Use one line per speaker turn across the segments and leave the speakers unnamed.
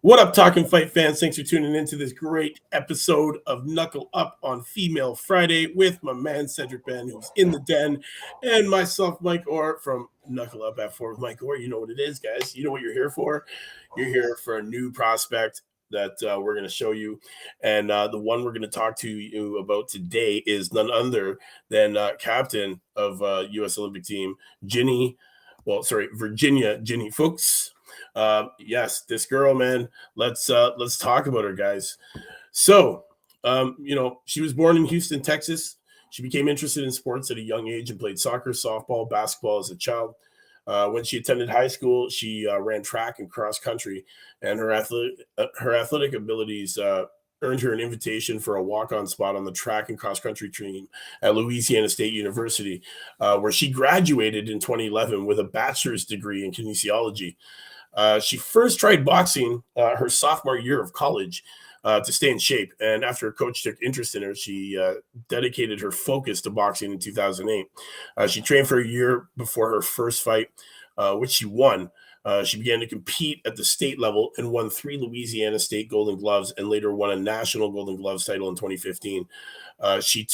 What up, Talkin Fight fans? Thanks for tuning into this great episode of Knuckle Up on Female Friday with my man Cedric Benn, who's in the den, and myself, Mike Orr from Knuckle Up at 4 with Mike Orr. You know what it is, guys. You know what you're here for. You're here for a new prospect that we're going to show you. And the one we're going to talk to you about today is none other than captain of U.S. Olympic team, Virginia Ginny Fuchs. Yes, this girl, man. Let's talk about her, guys. So, she was born in Houston, Texas. She became interested in sports at a young age and played soccer, softball, basketball as a child. When she attended high school, she ran track and cross country, and her athletic abilities earned her an invitation for a walk-on spot on the track and cross-country team at Louisiana State University, where she graduated in 2011 with a bachelor's degree in kinesiology. She first tried boxing her sophomore year of college to stay in shape. And after her coach took interest in her, she dedicated her focus to boxing in 2008. She trained for a year before her first fight, which she won. She began to compete at the state level and won 3 Louisiana State Golden Gloves and later won a national Golden Gloves title in 2015. She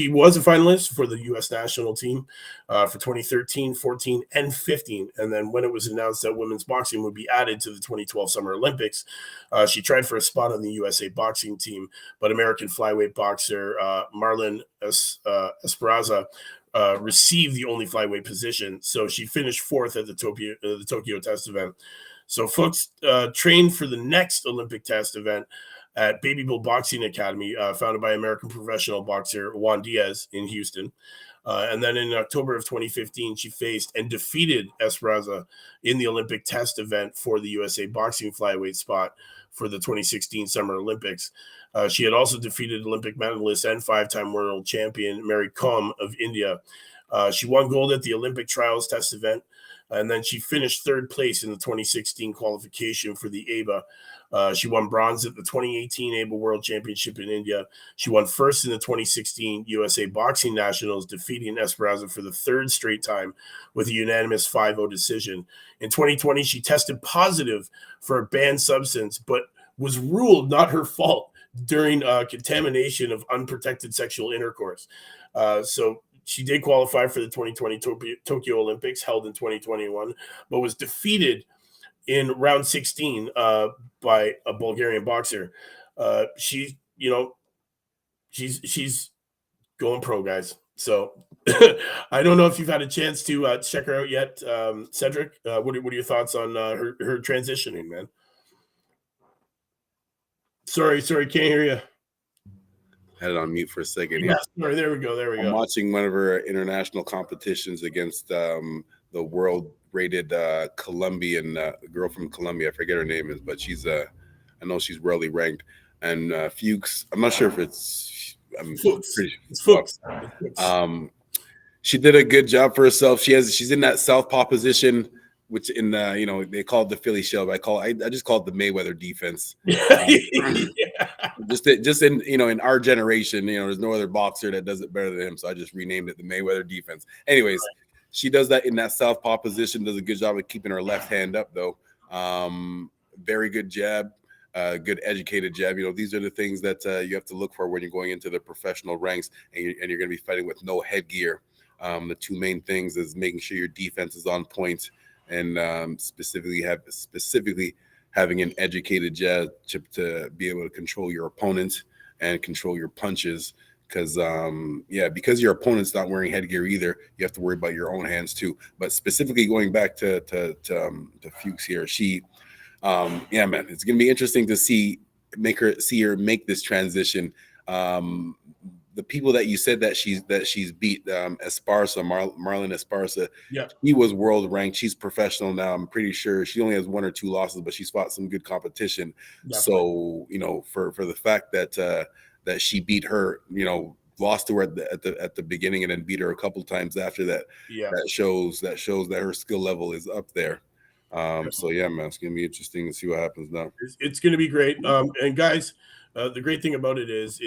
was a finalist for the U.S. national team for 2013, 14, and 15. And then when it was announced that women's boxing would be added to the 2012 Summer Olympics, she tried for a spot on the USA boxing team, but American flyweight boxer Marlon Esparza received the only flyweight position. So she finished 4th at the Tokyo test event. So Fuchs trained for the next Olympic test event at Baby Bull Boxing Academy, founded by American professional boxer Juan Diaz in Houston. And then in October of 2015, she faced and defeated Esparza in the Olympic test event for the USA boxing flyweight spot for the 2016 Summer Olympics. She had also defeated Olympic medalist and 5-time world champion Mary Kom of India. She won gold at the Olympic trials test event, and then she finished 3rd place in the 2016 qualification for the ABA. She won bronze at the 2018 ABA World Championship in India. She won 1st in the 2016 USA Boxing Nationals, defeating Esparza for the 3rd straight time with a unanimous 5-0 decision. In 2020, she tested positive for a banned substance, but was ruled not her fault during contamination of unprotected sexual intercourse. So she did qualify for the 2020 Tokyo Olympics held in 2021, but was defeated in round 16 by a Bulgarian boxer. She's going pro, guys. So I don't know if you've had a chance to check her out yet, Cedric. What are your thoughts on her transitioning, man? Sorry, can't hear you.
Had it on mute for a second.
Yeah, sorry, there we go.
I'm watching one of her international competitions against the world-rated Colombian girl from Colombia. I forget her name is, but I know she's worldly ranked. And Fuchs, I'm not sure if it's
Fuchs. It's Fuchs.
She did a good job for herself. She's in that southpaw position, which in they call it the Philly shell, but I just call it the Mayweather defense. Just in our generation, there's no other boxer that does it better than him, so I just renamed it the Mayweather defense. Anyways, she does that in that southpaw position, does a good job of keeping her left hand up though. Very good jab, good educated jab. These are the things that you have to look for when you're going into the professional ranks and you're going to be fighting with no headgear. The 2 main things is making sure your defense is on point and specifically having an educated jab to be able to control your opponent and control your punches. Because your opponent's not wearing headgear either, you have to worry about your own hands too. But specifically going back to Fuchs here, she, man, it's gonna be interesting to see her make this transition. The people that you said that she's beat, Esparza, Marlon Esparza,
yeah,
he was world ranked. She's professional now. I'm pretty sure she only has 1 or 2 losses, but she's fought some good competition. Definitely. So for the fact that she beat her, lost to her at the beginning and then beat her a couple times after that, that shows that her skill level is up there. So yeah, man, it's gonna be interesting to see what happens now.
It's gonna be great. And guys, the great thing about it is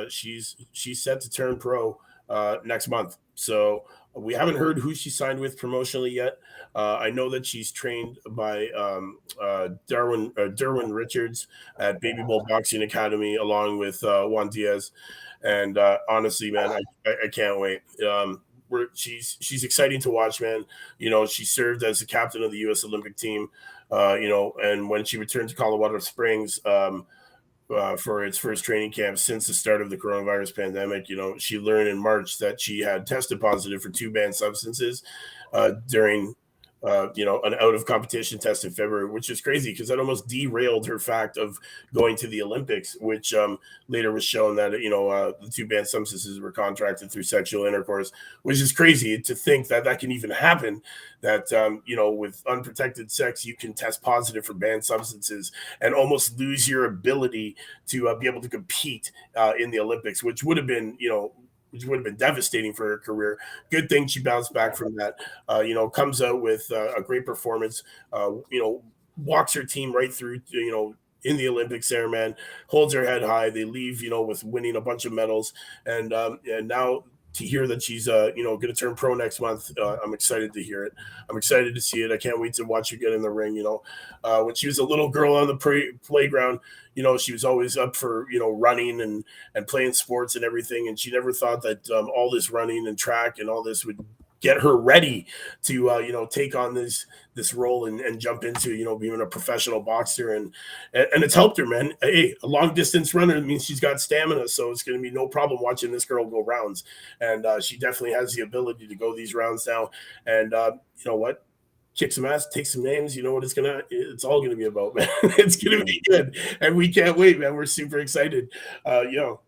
she's set to turn pro next month. So We haven't heard who she signed with promotionally yet. I know that she's trained by Derwin Richards at Baby Bull Boxing Academy, along with Juan Diaz. And honestly, man, I can't wait. She's exciting to watch, man. She served as the captain of the U.S. Olympic team. And when she returned to Colorado Springs, for its first training camp since the start of the coronavirus pandemic. She learned in March that she had tested positive for 2 banned substances during an out of competition test in February, which is crazy because that almost derailed her fact of going to the Olympics, which later was shown that the 2 banned substances were contracted through sexual intercourse, which is crazy to think that that can even happen. That with unprotected sex, you can test positive for banned substances and almost lose your ability to be able to compete in the Olympics, which would have been devastating for her career. Good thing she bounced back from that. Comes out with a great performance. Walks her team right through. In the Olympics, there, man, holds her head high. They leave, with winning a bunch of medals, and now to hear that she's going to turn pro next month, I'm excited to hear it. I'm excited to see it. I can't wait to watch her get in the ring. When she was a little girl on the playground, she was always up for running and playing sports and everything, and she never thought that all this running and track and all this would get her ready to take on this role and jump into being a professional boxer, and it's helped her, man. Hey, a long distance runner means she's got stamina, so it's going to be no problem watching this girl go rounds, and she definitely has the ability to go these rounds now. And you know what, kick some ass, take some names. You know what it's all gonna be about, man. It's gonna be good, and we can't wait, man. We're super excited.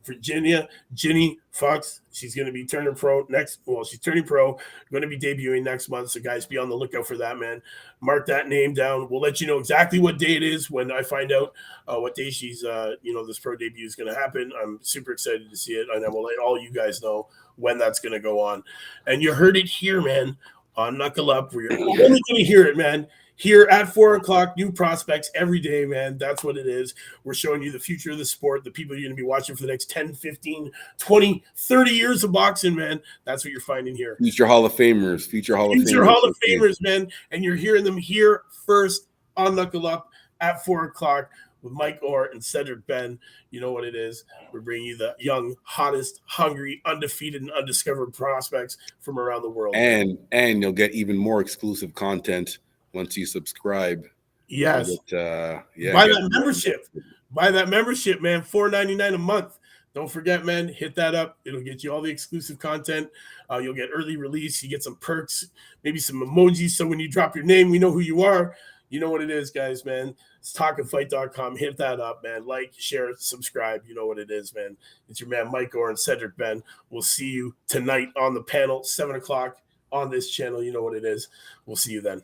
Virginia, Ginny Fuchs, she's gonna be turning pro next. Well, she's turning pro, going to be debuting next month. So guys, be on the lookout for that, man. Mark that name down. We'll let you know exactly what day it is when I find out what day she's this pro debut is gonna happen. I'm super excited to see it, and I will let all you guys know when that's gonna go on. And you heard it here, man. On Knuckle Up, we're only going to hear it, man. Here at 4 o'clock, new prospects every day, man. That's what it is. We're showing you the future of the sport, the people you're going to be watching for the next 10, 15, 20, 30 years of boxing, man. That's what you're finding here.
Future Hall of Famers, future Hall of
Famers, man. And you're hearing them here first on Knuckle Up at 4 o'clock. With Mike Orr and Cedric Benn. You know what it is. We're bringing you the young, hottest, hungry, undefeated, and undiscovered prospects from around the world.
And you'll get even more exclusive content once you subscribe.
Yes. Buy that membership. Buy that membership, man. $4.99 a month. Don't forget, man, hit that up. It'll get you all the exclusive content. You'll get early release. You get some perks, maybe some emojis. So when you drop your name, we know who you are. You know what it is, guys, man. It's talkinfight.com. Hit that up, man. Like, share, subscribe. You know what it is, man. It's your man, Mike Orr and Cedric Benn. We'll see you tonight on the panel, 7 o'clock on this channel. You know what it is. We'll see you then.